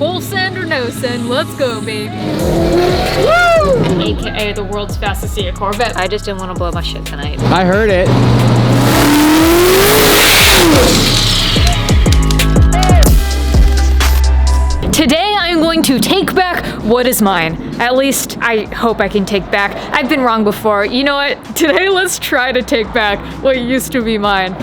Full send or no send, let's go, baby. Woo! AKA the world's fastest sea Corvette. I just didn't want to blow my shit tonight. I heard it. Today I'm going to take back what is mine. At least I hope I can take back. I've been wrong before. You know what? Today let's try to take back what used to be mine.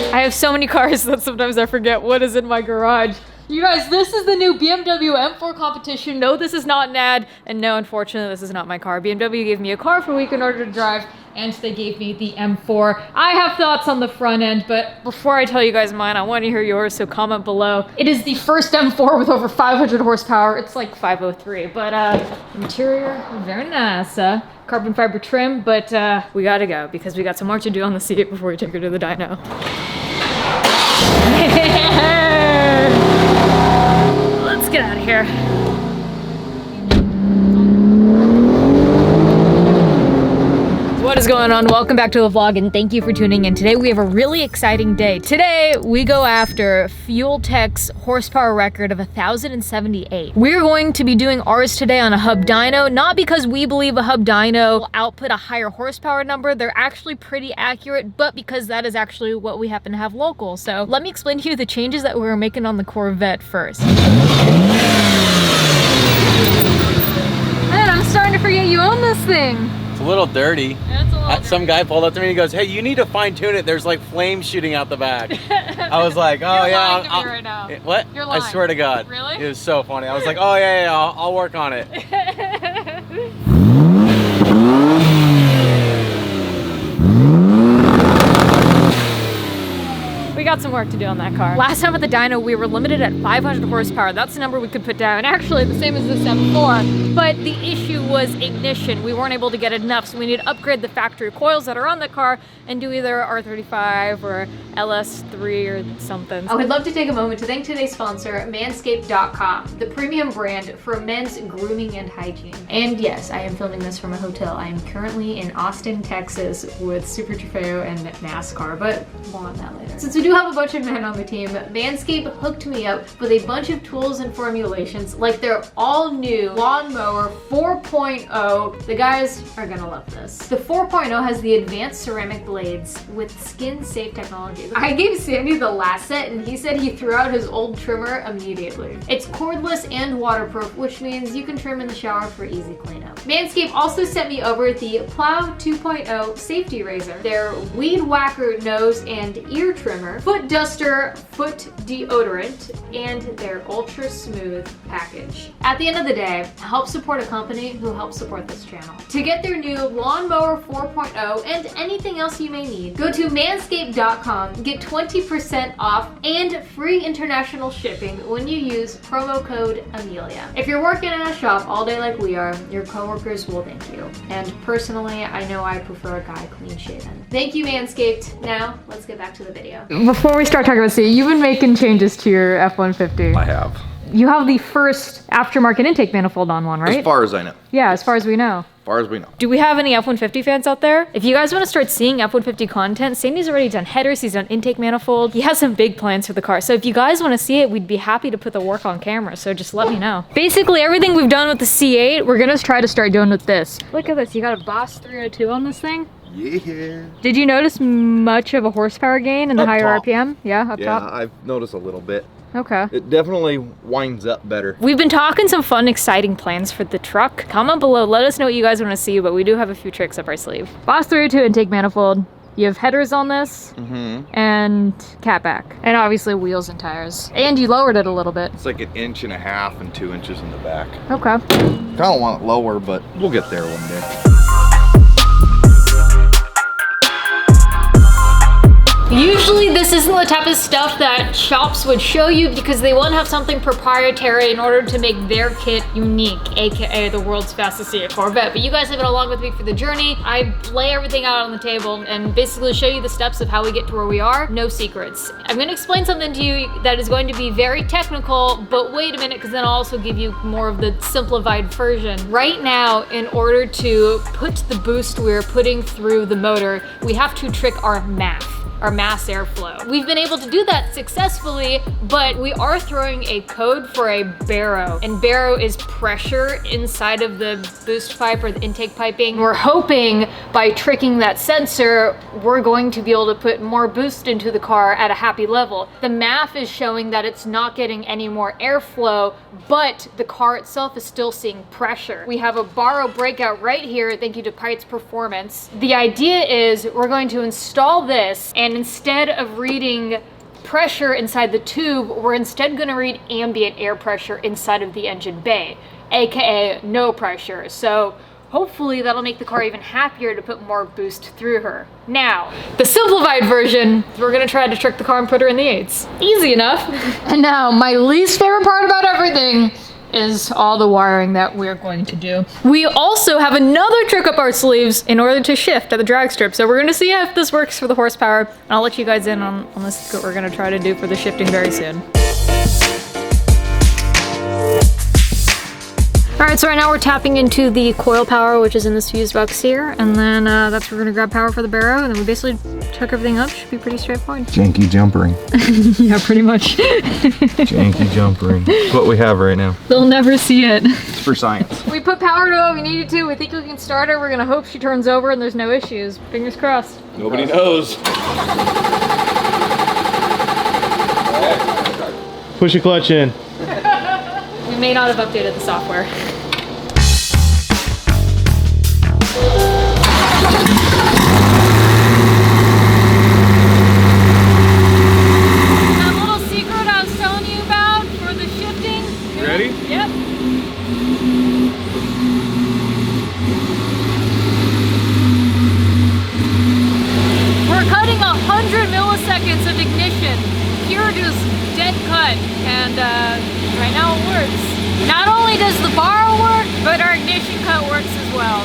I have so many cars that sometimes I forget what is in my garage. You guys, this is the new BMW M4 competition. No, this is not an ad, and no, unfortunately, this is not my car. BMW gave me a car for a week in order to drive, and they gave me the M4. I have thoughts on the front end, but before I tell you guys mine, I want to hear yours, so comment below. It is the first M4 with over 500 horsepower. It's like 503, but interior, very nice. Carbon fiber trim, but we gotta go because we got some more to do on the seat before we take her to the dyno. Let's get out of here. What is going on? Welcome back to the vlog and thank you for tuning in. Today we have a really exciting day. Today we go after Fuel Tech's horsepower record of 1,078. We're going to be doing ours today on a hub dyno, not because we believe a hub dyno will output a higher horsepower number. They're actually pretty accurate, but because that is actually what we happen to have local. So let me explain to you the changes that we're making on the Corvette first. Man, I'm starting to forget you own this thing. It's a little dirty. Yeah, it's a little dirty. Some guy pulled up to me and he goes, "Hey, you need to fine tune it. There's like flames shooting out the back." I was like, "Oh You're yeah." lying to me right now. What? You're lying. I swear to God. Really? It was so funny. I was like, "Oh yeah, I'll work on it." We got some work to do on that car. Last time at the dyno, we were limited at 500 horsepower. That's the number we could put down. Actually, the same as this M4. But the issue was ignition. We weren't able to get enough, so we need to upgrade the factory coils that are on the car and do either R35 or LS3 or something. I would love to take a moment to thank today's sponsor, Manscaped.com, the premium brand for men's grooming and hygiene. And yes, I am filming this from a hotel. I am currently in Austin, Texas with Super Trofeo and NASCAR, but more on that later. Since we do have a bunch of men on the team, Manscaped hooked me up with a bunch of tools and formulations like their all-new lawnmower 4.0. The guys are gonna love this. The 4.0 has the advanced ceramic blades with skin-safe technology. I gave Sandy the last set and he said he threw out his old trimmer immediately. It's cordless and waterproof, which means you can trim in the shower for easy cleanup. Manscaped also sent me over the Plow 2.0 safety razor, their weed whacker nose and ear trimmer, foot duster, foot deodorant, and their ultra smooth package. At the end of the day, help support a company who helps support this channel. To get their new lawnmower 4.0 and anything else you may need, go to manscaped.com, get 20% off and free international shipping when you use promo code Amelia. If you're working in a shop all day like we are, your coworkers will thank you. And personally, I know I prefer a guy clean shaven. Thank you, Manscaped. Now, let's get back to the video. Before we start talking about C, you've been making changes to your F-150. I have. You have the first aftermarket intake manifold on one, right? As far as I know. Yeah, as far as we know. As far as we know. Do we have any F-150 fans out there? If you guys want to start seeing F-150 content, Sandy's already done headers, he's done intake manifold. He has some big plans for the car. So if you guys want to see it, we'd be happy to put the work on camera. So just let me know. Basically, everything we've done with the C8, we're going to try to start doing with this. Look at this. You got a Boss 302 on this thing? Yeah. Did you notice much of a horsepower gain in the higher RPM? Yeah, up top? Yeah, I've noticed a little bit. Okay. It definitely winds up better. We've been talking some fun, exciting plans for the truck. Comment below, let us know what you guys want to see, but we do have a few tricks up our sleeve. Boss 302 intake manifold. You have headers on this, and catback, and obviously wheels and tires. And you lowered it a little bit. It's like 1.5 inches and 2 inches in the back. Okay. Kind of want it lower, but we'll get there one day. Usually this isn't the type of stuff that shops would show you because they want to have something proprietary in order to make their kit unique, aka the world's fastest Corvette. But you guys have been along with me for the journey. I lay everything out on the table and basically show you the steps of how we get to where we are. No secrets. I'm going to explain something to you that is going to be very technical, but wait a minute, because then I'll also give you more of the simplified version. Right now, in order to put the boost we're putting through the motor, we have to trick our mass airflow. We've been able to do that successfully, but we are throwing a code for a Bcrew, and Bcrew is pressure inside of the boost pipe or the intake piping. We're hoping by tricking that sensor, we're going to be able to put more boost into the car at a happy level. The math is showing that it's not getting any more airflow, but the car itself is still seeing pressure. We have a borrow breakout right here, thank you to Pite's Performance. The idea is we're going to install this, and instead of reading pressure inside the tube, we're instead going to read ambient air pressure inside of the engine bay, aka no pressure. So hopefully that'll make the car even happier to put more boost through her. Now, the simplified version, we're gonna try to trick the car and put her in the 8s. Easy enough. And now, my least favorite part about everything is all the wiring that we're going to do. We also have another trick up our sleeves in order to shift at the drag strip. So we're gonna see if this works for the horsepower. And I'll let you guys in on this, what we're gonna try to do for the shifting very soon. All right, so right now we're tapping into the coil power, which is in this fuse box here, and then that's where we're gonna grab power for the Bcrew, and then we basically hook everything up. Should be pretty straightforward. Janky jumpering. Yeah, pretty much. Janky jumpering. That's what we have right now. They'll never see it. It's for science. We put power to it, we needed to. We think we can start her. We're gonna hope she turns over and there's no issues. Fingers crossed. Nobody knows. Push your clutch in. We may not have updated the software. That little secret I was telling you about for the shifting. You ready? Yep. We're cutting 100 milliseconds of ignition. Pure just dead cut. And right now it works. Not only does the borrow work, but our ignition cut works as well.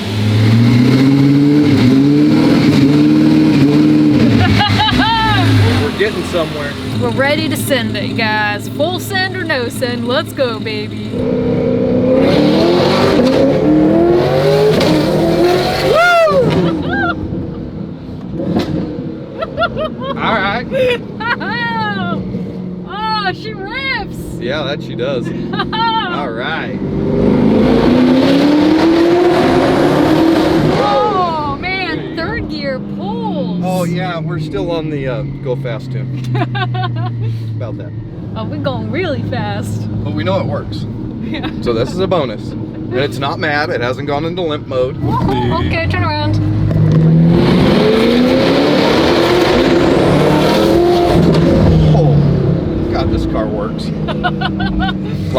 We're getting somewhere. We're ready to send it, guys. Full send or no send, let's go, baby. All right. Oh, she rips. Yeah, that she does. All right. Oh man, third gear pulls. Oh yeah, we're still on the go fast tune. About that. Oh, we're going really fast. But we know it works. Yeah. So this is a bonus. And it's not mad, it hasn't gone into limp mode. Oh, okay, turn around. Oh, God, this car works.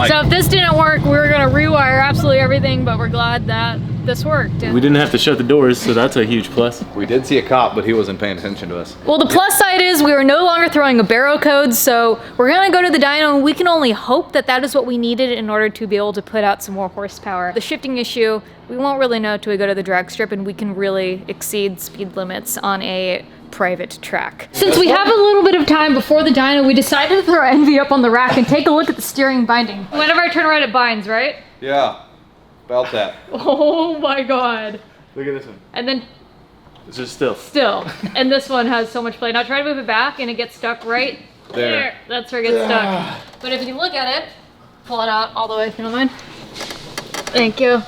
So if this didn't work, we were gonna rewire absolutely everything, but we're glad that this worked. We didn't have to shut the doors, so that's a huge plus. We did see a cop, but he wasn't paying attention to us. Well, the plus side is we were no longer throwing a Bcrew code, so we're gonna go to the dyno, and we can only hope that that is what we needed in order to be able to put out some more horsepower. The shifting issue, we won't really know until we go to the drag strip, and we can really exceed speed limits on a private track. Since we have a little bit of time before the dyno, we decided to throw Envy up on the rack and take a look at the steering binding. Whenever I turn right, it binds, right? Yeah, about that. Oh my god. Look at this one. And then It's just still. and this one has so much play. Now try to move it back and it gets stuck right there. That's where it gets stuck. But if you look at it, pull it out all the way if you don't mind. Thank you.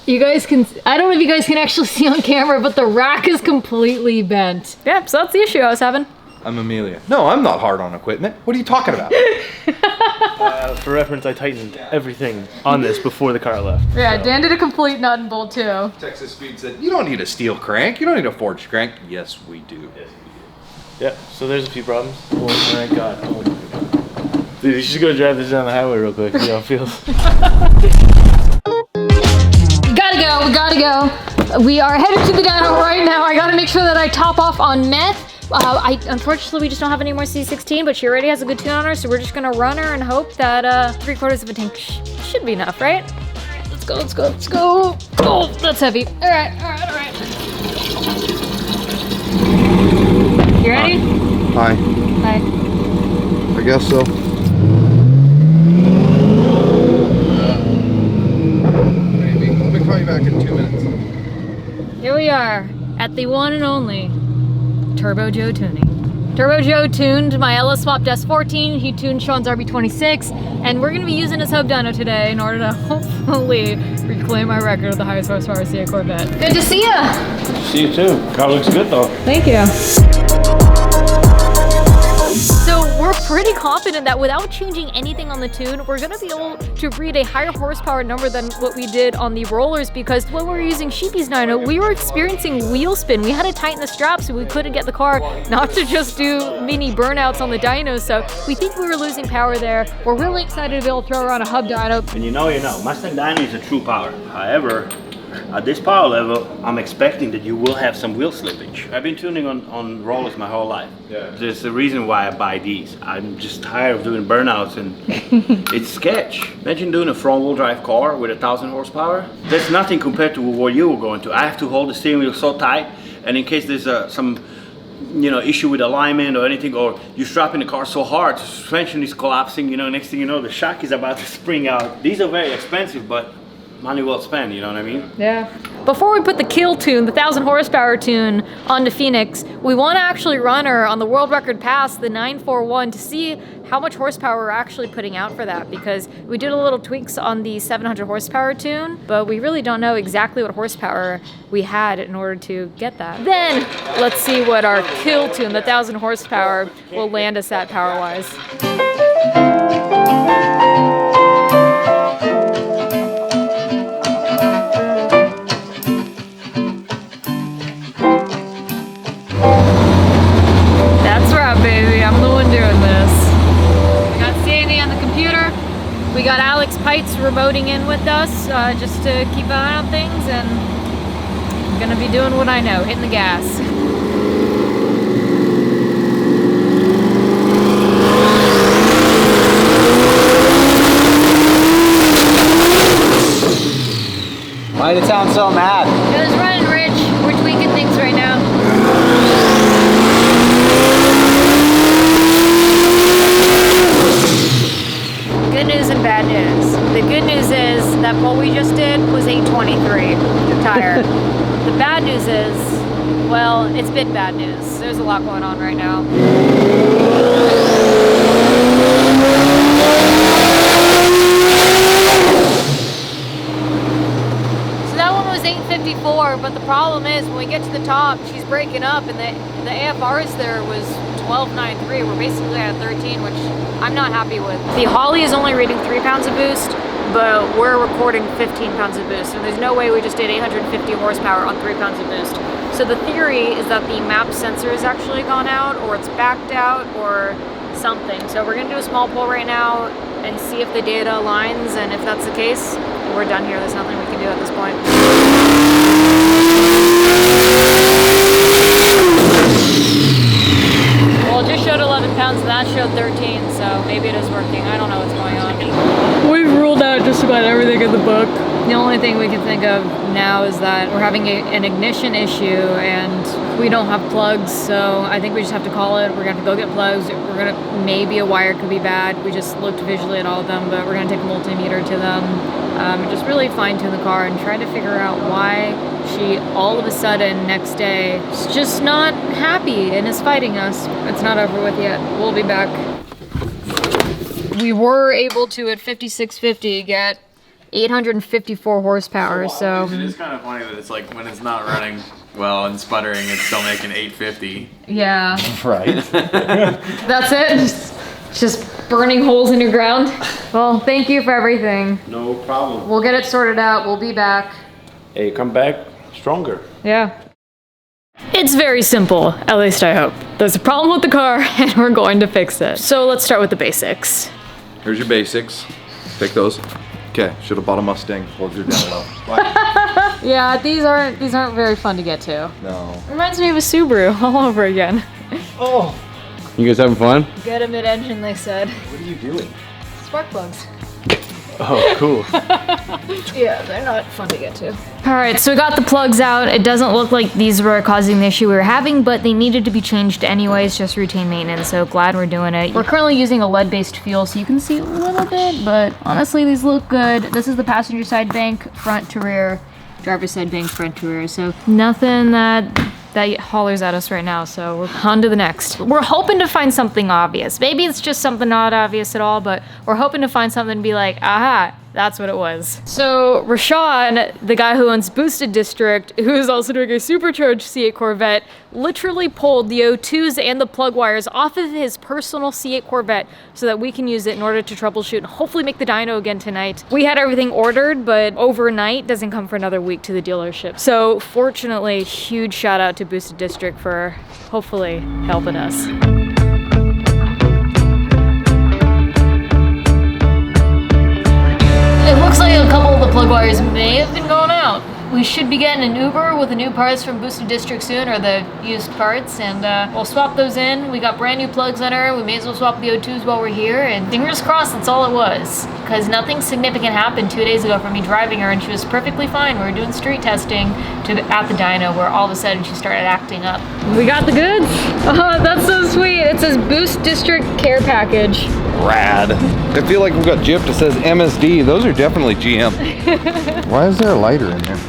You guys can, I don't know if you guys can actually see on camera, but the rack is completely bent. Yeah, so that's the issue I was having. I'm Amelia. No, I'm not hard on equipment. What are you talking about? For reference, I tightened everything on this before the car left. Yeah, so. Dan did a complete nut and bolt too. Texas Speed said, you don't need a steel crank. You don't need a forged crank. Yes, we do. Yes, we do. Yeah, so there's a few problems. Oh my god. Oh my god. Dude, you should go drive this down the highway real quick. See how it feels. We gotta go. We are headed to the dyno right now. I gotta make sure that I top off on meth Unfortunately, we just don't have any more C16, but she already has a good tune on her, so we're just gonna run her and hope that 3/4 of a tank should be enough, right? Let's go, let's go, let's go. Oh, that's heavy. All right. You ready? Hi. Hi. I guess so. Maybe. Let me call you back in 2 minutes. Here we are at the one and only Turbo Joe tuning. Turbo Joe tuned my LS swapped S14, he tuned Sean's RB26, and we're gonna be using his hub dyno today in order to hopefully reclaim my record of the highest horsepower CA Corvette. Good to see ya! See you too. Car looks good though. Thank you. So we're pretty confident that without changing anything on the tune, we're gonna be able to read a higher horsepower number than what we did on the rollers, because when we were using Sheepy's dyno, we were experiencing wheel spin. We had to tighten the straps so we couldn't get the car not to just do mini burnouts on the dyno. So we think we were losing power there. We're really excited to be able to throw around a hub dyno. And you know, Mustang dyno is a true power. However, at this power level, I'm expecting that you will have some wheel slippage. I've been tuning on rollers my whole life. Yeah. There's the reason why I buy these. I'm just tired of doing burnouts and it's sketch. Imagine doing a front wheel drive car with 1,000 horsepower. That's nothing compared to what you were going to. I have to hold the steering wheel so tight, and in case there's some issue with alignment or anything, or you're strapping the car so hard, the suspension is collapsing, next thing you know, the shock is about to spring out. These are very expensive, but money well spent, you know what I mean? Yeah. Before we put the kill tune, the 1,000 horsepower tune, onto Phoenix, we want to actually run her on the world record pass, the 941, to see how much horsepower we're actually putting out for that, because we did a little tweaks on the 700 horsepower tune, but we really don't know exactly what horsepower we had in order to get that. Then let's see what our kill tune, the 1,000 horsepower, will land us at power-wise. We got Alex Pites remoting in with us just to keep an eye on things, and I'm gonna be doing what I know, hitting the gas. Why did it sound so mad? It was running rich. We're tweaking things right now. Good news and bad news. The good news is that what we just did was 823 tire. The bad news is, well, it's been bad news. There's a lot going on right now. So that one was 854, but the problem is when we get to the top, she's breaking up, and the AFRs there was 1293. We're basically at 13, which I'm not happy with. The Holly is only reading 3 pounds of boost, but we're recording 15 pounds of boost, and there's no way we just did 850 horsepower on 3 pounds of boost. So the theory is that the map sensor has actually gone out, or it's backed out, or something. So we're gonna do a small pull right now and see if the data aligns, and if that's the case, we're done here. There's nothing we can do at this point. Well, it just showed 11 pounds and that showed 13, so maybe it is working. I don't know what's going on. We've ruled out just about everything in the book. The only thing we can think of now is that we're having an ignition issue and we don't have plugs, so I think we just have to call it. We're gonna have to go get plugs. Maybe a wire could be bad. We just looked visually at all of them, but we're gonna take a multimeter to them and just really fine tune the car and try to figure out why she all of a sudden next day is just not happy and is fighting us. It's not over with yet. We'll be back. We were able to, at 5650, get 854 horsepower, so... It is kind of funny that it's like when it's not running well and sputtering, it's still making 850. Yeah. Right. That's it? Just burning holes in your ground? Well, thank you for everything. No problem. We'll get it sorted out. We'll be back. Hey, come back stronger. Yeah. It's very simple, at least I hope. There's a problem with the car and we're going to fix it. So let's start with the basics. Here's your basics. Take those. Okay, should have bought a Mustang before you're down low. Yeah, these aren't very fun to get to. No. Reminds me of a Subaru all over again. Oh. You guys having fun? Get a mid-engine, they said. What are you doing? Spark plugs. Oh, cool. Yeah, they're not fun to get to. All right, so we got the plugs out. It doesn't look like these were causing the issue we were having, but they needed to be changed anyways, just routine maintenance, so glad we're doing it. We're currently using a lead-based fuel, so you can see a little bit, but honestly, these look good. This is the passenger side bank, front to rear, driver's side bank, front to rear, so nothing that hollers at us right now, so we're on to the next. We're hoping to find something obvious. Maybe it's just something not obvious at all, but we're hoping to find something and be like, aha, that's what it was. So Rashawn, the guy who owns Boosted District, who is also doing a supercharged C8 Corvette, literally pulled the O2s and the plug wires off of his personal C8 Corvette so that we can use it in order to troubleshoot and hopefully make the dyno again tonight. We had everything ordered, but overnight doesn't come for another week to the dealership. So fortunately, huge shout out to Boosted District for hopefully helping us. It looks like a couple of the plug wires may have been going out. We should be getting an Uber with the new parts from Boosted District soon, or the used parts, and we'll swap those in. We got brand new plugs on her. We may as well swap the O2s while we're here, and fingers crossed that's all it was. Because nothing significant happened 2 days ago from me driving her, and she was perfectly fine. We were doing street testing at the dyno, where all of a sudden she started acting up. We got the goods. Oh, that's so sweet. It says Boost District Care Package. Rad. I feel like we've got gypped. It says MSD. Those are definitely GM. Why is there a lighter in there?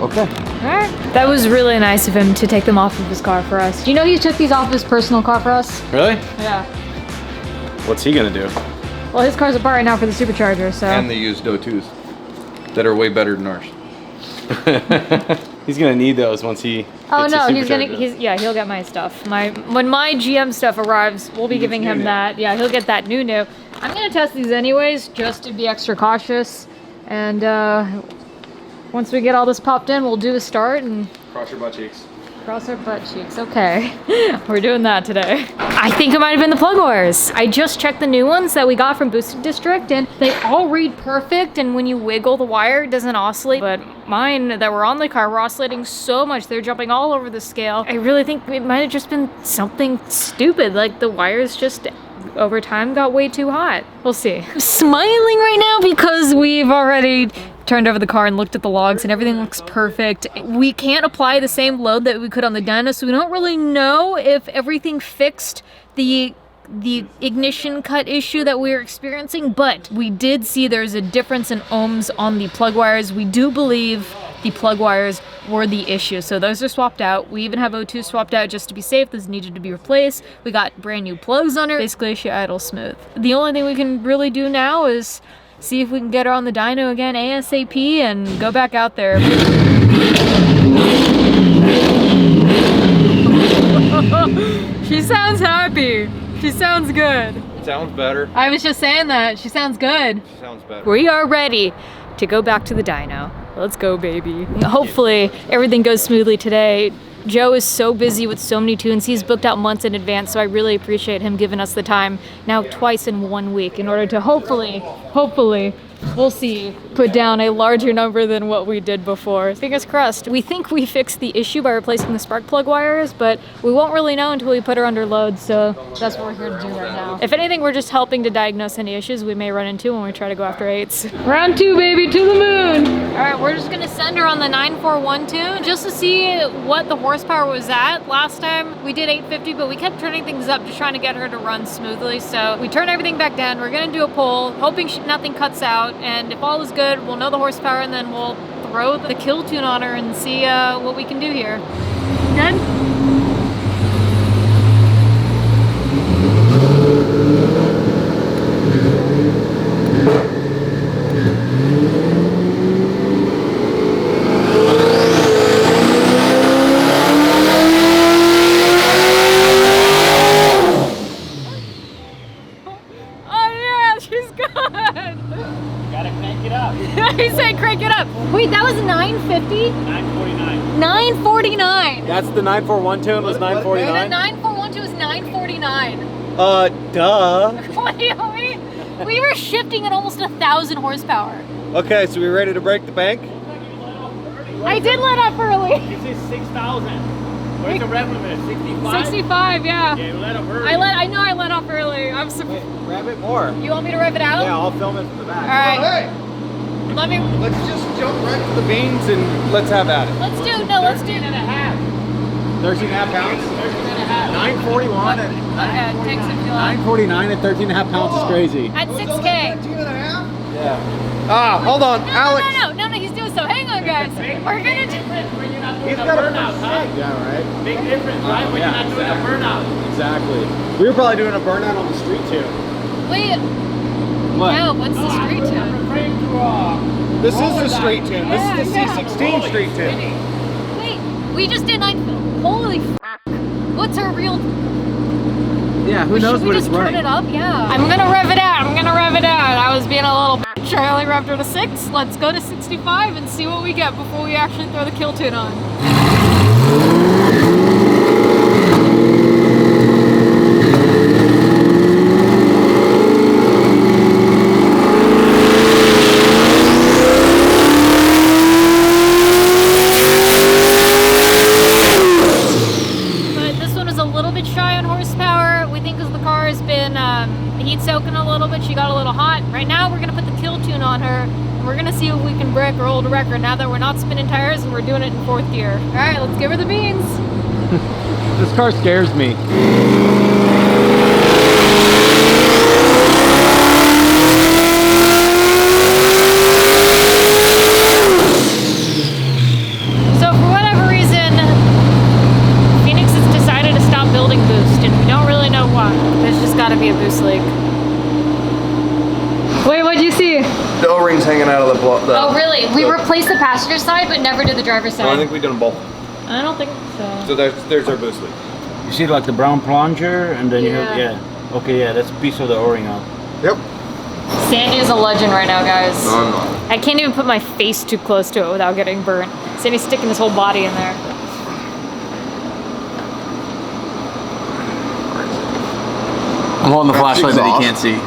Okay. Alright. That was really nice of him to take them off of his car for us. Do you know he took these off of his personal car for us? Really? Yeah. What's he gonna do? Well, his car's apart right now for the supercharger, so. And they used O2s that are way better than ours. He's gonna need those once he Oh gets no, his yeah, he'll get my stuff. When my GM stuff arrives, we'll be giving him that. Yeah, he'll get that new. I'm gonna test these anyways, just to be extra cautious. And once we get all this popped in, we'll do a start and Cross your butt cheeks. cross our butt cheeks. Okay, we're doing that today. I think it might have been the plug wires. I just checked the new ones that we got from Boosted District, and they all read perfect, and when you wiggle the wire, it doesn't oscillate. But mine that were on the car were oscillating so much, they're jumping all over the scale. I really think it might have just been something stupid, like the wires just over time got way too hot. We'll see. I'm smiling right now because we've already turned over the car and looked at the logs and everything looks perfect. We can't apply the same load that we could on the dyno, so we don't really know if everything fixed the ignition cut issue that we were experiencing, but we did see there's a difference in ohms on the plug wires. We do believe the plug wires were the issue, so those are swapped out. We even have O2 swapped out just to be safe. This needed to be replaced. We got brand new plugs on her. Basically, she idles smooth. The only thing we can really do now is see if we can get her on the dyno again ASAP and go back out there. She sounds happy. She sounds good. Sounds better. I was just saying that. She sounds good. Sounds better. We are ready to go back to the dyno. Let's go, baby. Hopefully everything goes smoothly today. Joe is so busy with so many tunes. He's booked out months in advance, so I really appreciate him giving us the time now twice in 1 week in order to hopefully, we'll see, put down a larger number than what we did before. Fingers crossed. We think we fixed the issue by replacing the spark plug wires, but we won't really know until we put her under load, so that's what we're here to do right now. If anything, we're just helping to diagnose any issues we may run into when we try to go after 8s. Round 2, baby, to the moon! Alright, we're just gonna send her on the 9412 just to see what the horsepower was at. Last time we did 850, but we kept turning things up just trying to get her to run smoothly, so we turned everything back down. We're gonna do a poll, hoping nothing cuts out, and if all is good, we'll know the horsepower, and then we'll throw the kill tune on her and see what we can do here. Good? Wait, that was 950? 949. 949. That's the 9412 and was 949? The 9412 is 949. Duh. What do you mean? We were shifting at almost 1,000 horsepower. Okay, so we ready to break the bank? I did let up early. This is 6,000. What's the rev limit? 65? 65, yeah. Yeah, let him hurry. I know I let off early. I'm surprised. Rev it more. You want me to rev it out? Yeah, I'll film it from the back. All right. Hey, Let me. let's just jump right to the beans and let's have at it. Let's do. 13 and a half pounds. 941 at Okay, takes a few. 949 at 13 and a half pounds is crazy. At 6K. 13 and a half? Yeah. Ah, hold on, Alex. No, he's doing so. Hang on, guys. We're gonna do. He's got a burnout, huh? Yeah, right. Big difference, right? When you're not doing a burnout. Exactly. We were probably doing a burnout on the street too. Wait. What? No, what's the street tune? This is the street tune. This is the C16 street tune. Wait, we just did 9. Holy f***. What's our real? Yeah, who knows Should we what just it's turn running? it up? Yeah. I'm gonna rev it out. I was being a little bitch. I only revved her to 6. Let's go to 65 and see what we get before we actually throw the kill tune on. But this one is a little bit shy on horsepower. We think because the car has been heat soaking a little bit, she got a little hot. Right now we're gonna put the kill tune on her. And we're gonna see if we can break or hold a record now that we're not spinning tires and we're doing it in 4th gear. All right, let's give her the beans. This car scares me. So for whatever reason, Phoenix has decided to stop building boost, and we don't really know why. There's just got to be a boost leak. Wait, what'd you see? The O-ring's hanging out of the block. Oh, really? We replaced the passenger side, but never did the driver's side. I think we did them both. I don't think so. So there's our boost leak. You see like the brown plunger and then you Yeah. have, yeah. Okay, yeah, that's a piece of the O-ring out. Yep. Sandy is a legend right now, guys. No, I'm not. I can't even put my face too close to it without getting burnt. Sandy's sticking his whole body in there. I'm holding the That's flashlight that exhaust. he can't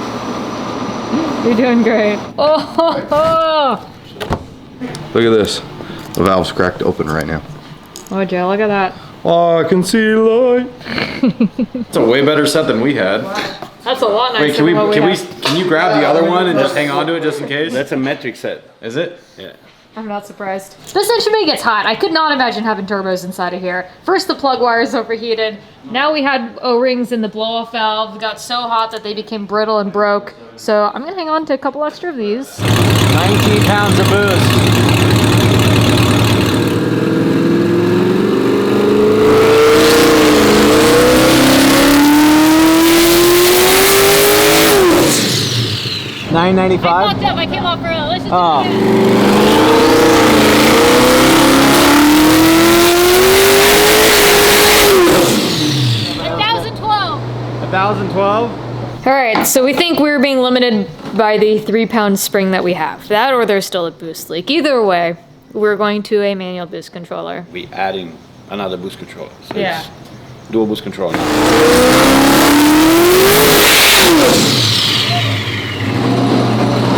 see. You're doing great. Oh, Look at this. The valve's cracked open right now. oh, Joe, look at that. Oh, I can see light. It's a way better set than we had. That's a lot nicer Wait, can than what we had. can you grab the other one and just hang on to it just in case? That's a metric set. Is it? Yeah. I'm not surprised. This engine bay gets hot. I could not imagine having turbos inside of here. First, the plug wires overheated. Now we had O-rings in the blow-off valve. It got so hot that they became brittle and broke. So I'm gonna hang on to a couple extra of these. 19 pounds of boost. I $9.95. fucked up. I came off early. Let's just do Oh. it again. 1,012. All right, so we think we're being limited by the 3-pound spring that we have. That or there's still a boost leak. Either way, we're going to a manual boost controller. We adding another boost controller. So Yeah. it's dual boost control now.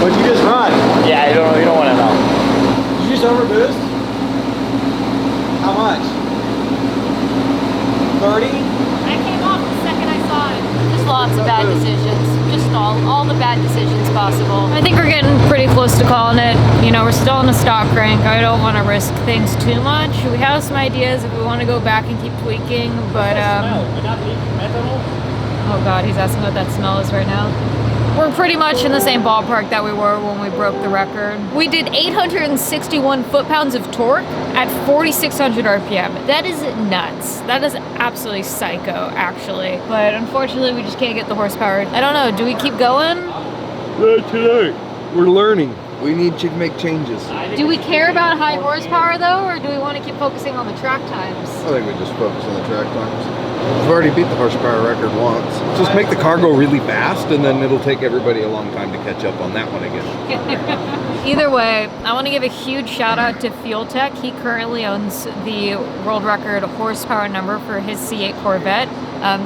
What'd you just run? Yeah, you don't want to know. Did you just overboost? How much? 30? I came off the second I saw it. Just lots of bad decisions. Just all the bad decisions possible. I think we're getting pretty close to calling it. You know, we're still in a stock crank. I don't want to risk things too much. We have some ideas if we want to go back and keep tweaking, but oh god, he's asking what that smell is right now. We're pretty much in the same ballpark that we were when we broke the record. We did 861 foot-pounds of torque at 4,600 RPM. That is nuts. That is absolutely psycho, actually. But unfortunately, we just can't get the horsepower. I don't know, do we keep going? Not tonight. We're learning. We need to make changes. Do we care about high horsepower though, or do we want to keep focusing on the track times? I think we just focus on the track times. We've already beat the horsepower record once. Just make the car go really fast, and then it'll take everybody a long time to catch up on that one again. Either way, I want to give a huge shout out to Fuel Tech. He currently owns the world record horsepower number for his C8 Corvette.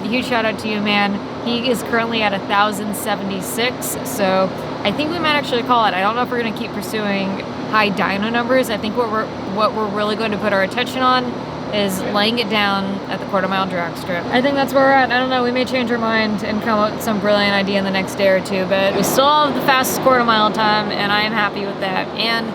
Huge shout out to you, man. He is currently at 1,076, so I think we might actually call it. I don't know if we're going to keep pursuing high dyno numbers. I think what we're really going to put our attention on is laying it down at the quarter-mile drag strip. I think that's where we're at. I don't know, we may change our mind and come up with some brilliant idea in the next day or two, but we still have the fastest quarter-mile time, and I am happy with that. And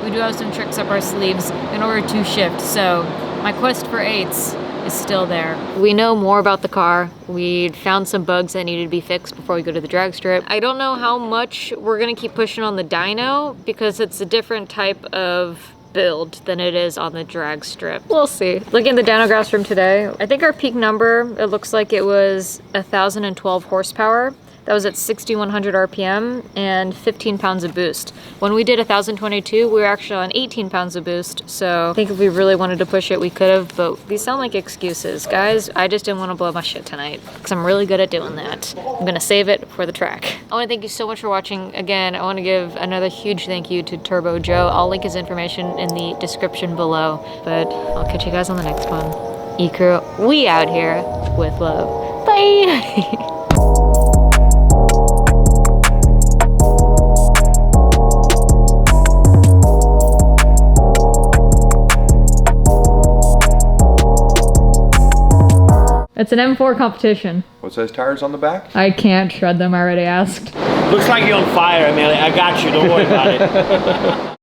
we do have some tricks up our sleeves in order to shift, so my quest for 8s is still there. We know more about the car. We found some bugs that needed to be fixed before we go to the drag strip. I don't know how much we're gonna keep pushing on the dyno because it's a different type of build than it is on the drag strip. We'll see. Looking at the dyno graphs from today, I think our peak number, it looks like it was 1,012 horsepower. That was at 6,100 RPM and 15 pounds of boost. When we did 1,022, we were actually on 18 pounds of boost. So I think if we really wanted to push it, we could have, but these sound like excuses. Guys, I just didn't want to blow my shit tonight because I'm really good at doing that. I'm gonna save it for the track. I want to thank you so much for watching. Again, I want to give another huge thank you to Turbo Joe. I'll link his information in the description below, but I'll catch you guys on the next one. Ecrew, we out here with love. Bye. It's an M4 competition. What size tires on the back? I can't shred them, I already asked. Looks like you're on fire, Amelia. I got you. Don't worry about it.